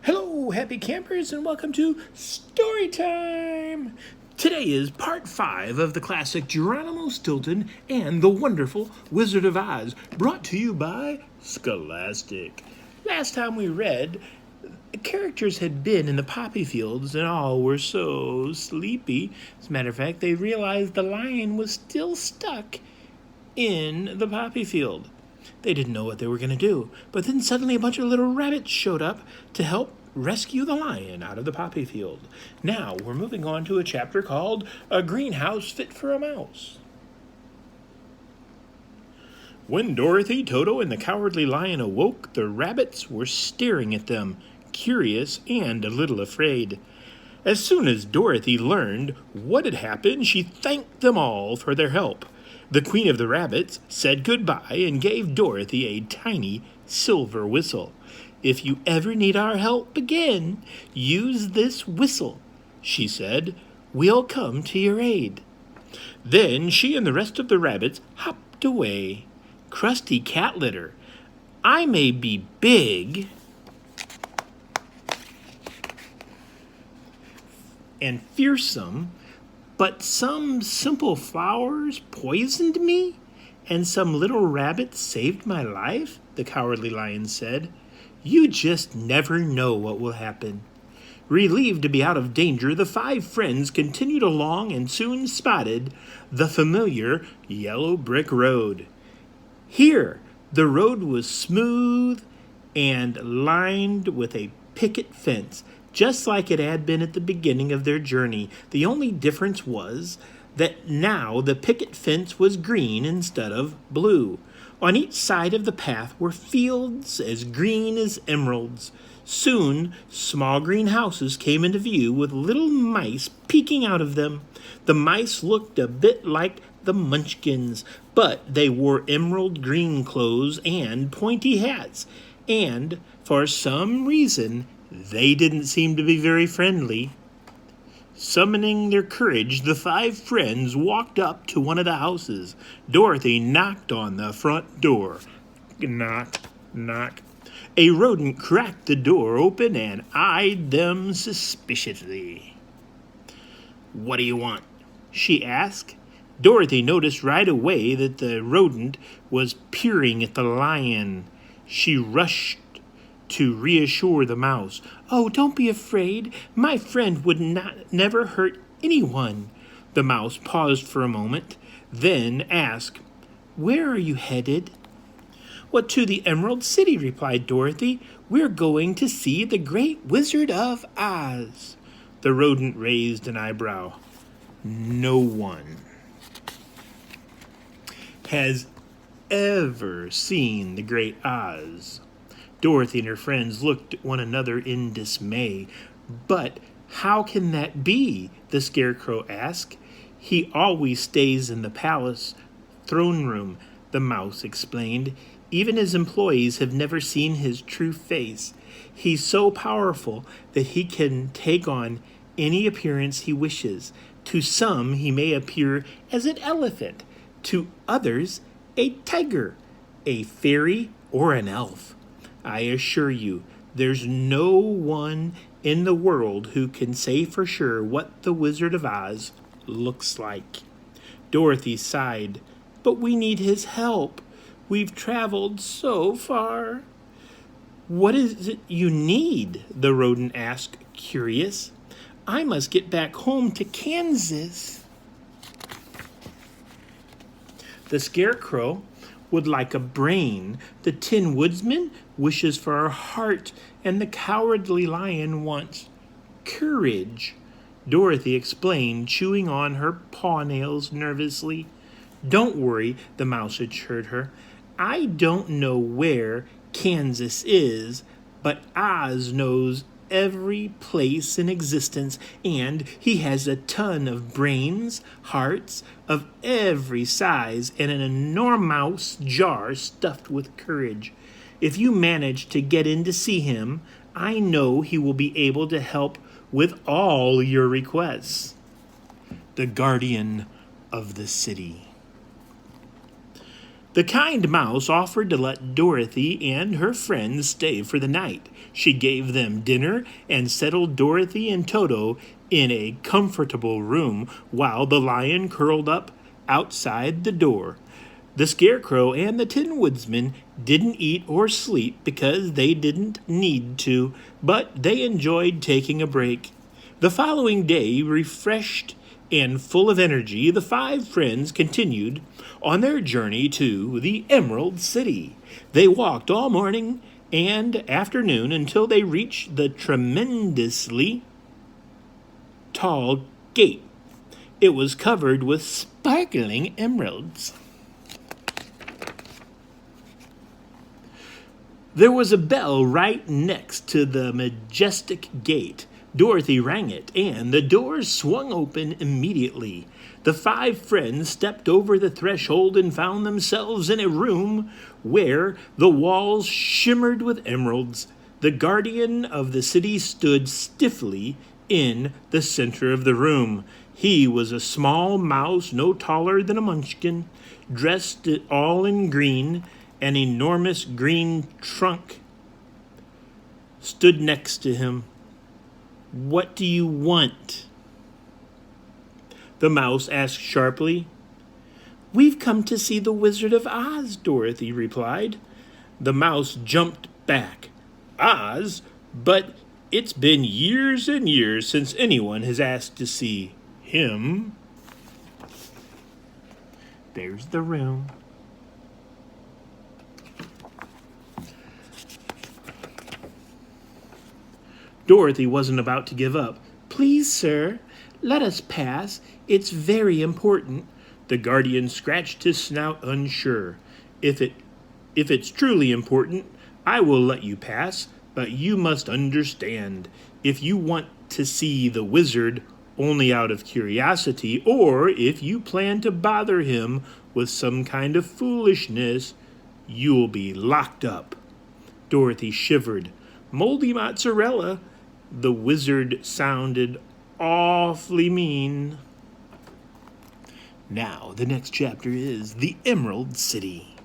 Hello, happy campers, and welcome to Story Time! Today is part 5 of the classic Geronimo Stilton and the Wonderful Wizard of Oz, brought to you by Scholastic. Last time we read, the characters had been in the poppy fields and all were so sleepy. As a matter of fact, they realized the lion was still stuck in the poppy field. They didn't know what they were going to do, but then suddenly a bunch of little rabbits showed up to help rescue the lion out of the poppy field. Now we're moving on to a chapter called A Greenhouse Fit for a Mouse. When Dorothy, Toto, and the Cowardly Lion awoke, the rabbits were staring at them, curious and a little afraid. As soon as Dorothy learned what had happened, she thanked them all for their help. The Queen of the Rabbits said goodbye and gave Dorothy a tiny silver whistle. "If you ever need our help again, use this whistle," she said. "We'll come to your aid." Then she and the rest of the rabbits hopped away. Crusty Cat Litter, I may be big and fearsome, but some simple flowers poisoned me, and some little rabbits saved my life, the Cowardly Lion said. You just never know what will happen. Relieved to be out of danger, the 5 friends continued along and soon spotted the familiar yellow brick road. Here, the road was smooth and lined with a picket fence, just like it had been at the beginning of their journey. The only difference was that now the picket fence was green instead of blue. On each side of the path were fields as green as emeralds. Soon, small green houses came into view with little mice peeking out of them. The mice looked a bit like the Munchkins, but they wore emerald green clothes and pointy hats, and for some reason, they didn't seem to be very friendly. Summoning their courage, the 5 friends walked up to one of the houses. Dorothy knocked on the front door. Knock, knock. A rodent cracked the door open and eyed them suspiciously. "What do you want?" she asked. Dorothy noticed right away that the rodent was peering at the lion. She rushed to reassure the mouse. "Oh, don't be afraid. My friend would never hurt anyone." The mouse paused for a moment, then asked, "Where are you headed?" "Well, to the Emerald City," replied Dorothy. "We're going to see the great Wizard of Oz." The rodent raised an eyebrow. "No one has ever seen the great Oz." Dorothy and her friends looked at one another in dismay. "But how can that be?" the Scarecrow asked. "He always stays in the palace throne room," the mouse explained. "Even his employees have never seen his true face. He's so powerful that he can take on any appearance he wishes. To some, he may appear as an elephant. To others, a tiger, a fairy, or an elf. I assure you, there's no one in the world who can say for sure what the Wizard of Oz looks like." Dorothy sighed. "But we need his help. We've traveled so far." "What is it you need?" the rodent asked, curious. "I must get back home to Kansas." The Scarecrow would like a brain. The Tin Woodsman wishes for a heart, and the Cowardly Lion wants courage, Dorothy explained, chewing on her paw nails nervously. "Don't worry," the mouse assured her. "I don't know where Kansas is, but Oz knows every place in existence, and he has a ton of brains, hearts of every size, and an enormous jar stuffed with courage. If you manage to get in to see him, I know he will be able to help with all your requests." The Guardian of the City. The kind mouse offered to let Dorothy and her friends stay for the night. She gave them dinner and settled Dorothy and Toto in a comfortable room while the lion curled up outside the door. The Scarecrow and the Tin Woodsman didn't eat or sleep because they didn't need to, but they enjoyed taking a break. The following day, refreshed and full of energy, the five friends continued on their journey to the Emerald City. They walked all morning and afternoon until they reached the tremendously tall gate. It was covered with sparkling emeralds. There was a bell right next to the majestic gate. Dorothy rang it, and the doors swung open immediately. The five friends stepped over the threshold and found themselves in a room where the walls shimmered with emeralds. The guardian of the city stood stiffly in the center of the room. He was a small mouse no taller than a munchkin, dressed all in green. An enormous green trunk stood next to him. "What do you want?" the mouse asked sharply. "We've come to see the Wizard of Oz," Dorothy replied. The mouse jumped back. "Oz? But it's been years and years since anyone has asked to see him." There's the room. Dorothy wasn't about to give up. "Please, sir, let us pass. It's very important." The guardian scratched his snout, unsure. If it's truly important, I will let you pass, but you must understand. If you want to see the wizard only out of curiosity, or if you plan to bother him with some kind of foolishness, you'll be locked up. Dorothy shivered. Moldy mozzarella. The wizard sounded awfully mean. Now, the next chapter is the Emerald City.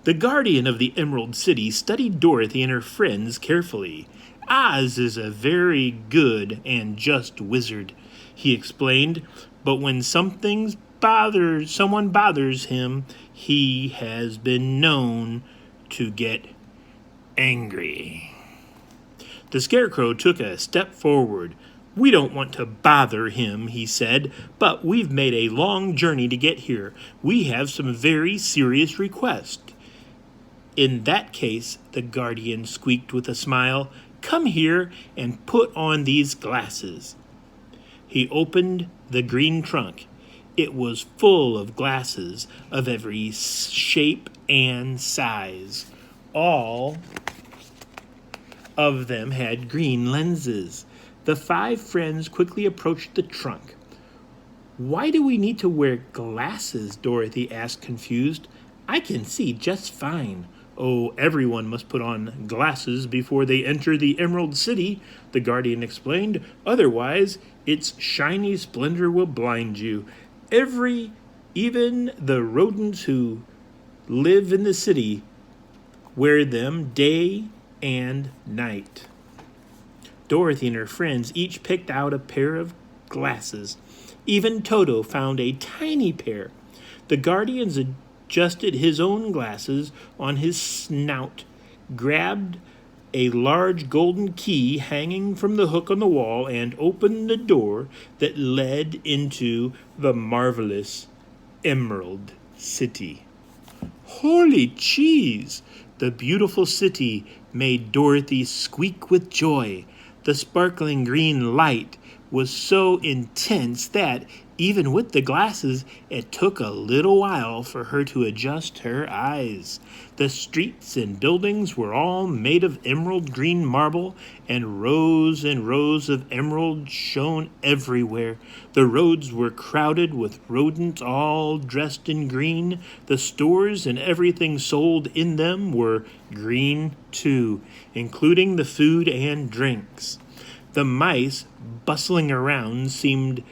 The guardian of the Emerald City studied Dorothy and her friends carefully. "Oz is a very good and just wizard," he explained, "but when someone bothers him, he has been known to get angry." The Scarecrow took a step forward. "We don't want to bother him," he said, "but we've made a long journey to get here. We have some very serious requests." "In that case," the guardian squeaked with a smile, "come here and put on these glasses." He opened the green trunk. It was full of glasses of every shape and size. All of them had green lenses. The five friends quickly approached the trunk. "Why do we need to wear glasses?" Dorothy asked, confused. "I can see just fine." "Oh, everyone must put on glasses before they enter the Emerald City," the guardian explained. "Otherwise, its shiny splendor will blind you. Even the rodents who live in the city wear them day and night." Dorothy and her friends each picked out a pair of glasses. Even Toto found a tiny pair. The guardians adjusted his own glasses on his snout, grabbed a large golden key hanging from the hook on the wall, and opened the door that led into the marvelous Emerald City. Holy cheese! The beautiful city made Dorothy squeak with joy. The sparkling green light was so intense that, even with the glasses, it took a little while for her to adjust her eyes. The streets and buildings were all made of emerald green marble, and rows of emerald shone everywhere. The roads were crowded with rodents all dressed in green. The stores and everything sold in them were green too, including the food and drinks. The mice bustling around seemed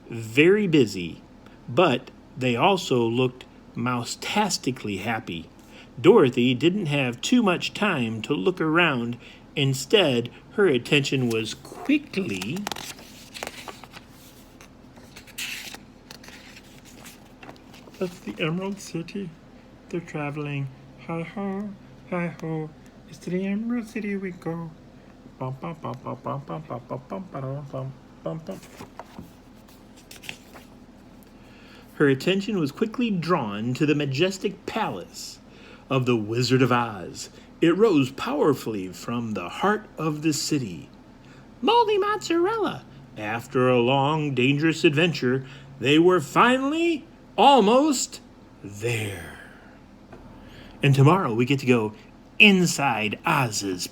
very busy, but they also looked mouse-tastically happy. Dorothy didn't have too much time to look around. Instead, her attention was quickly That's the Emerald City. They're traveling. Hi-ho, hi-ho. It's to the Emerald City we go. Bum, bum, bum, bum, bum, bum, bum, bum, bum, bum, bum, bum, bum. Her attention was quickly drawn to the majestic palace of the Wizard of Oz. It rose powerfully from the heart of the city. Moldy mozzarella! After a long, dangerous adventure, they were finally almost there. And tomorrow we get to go inside Oz's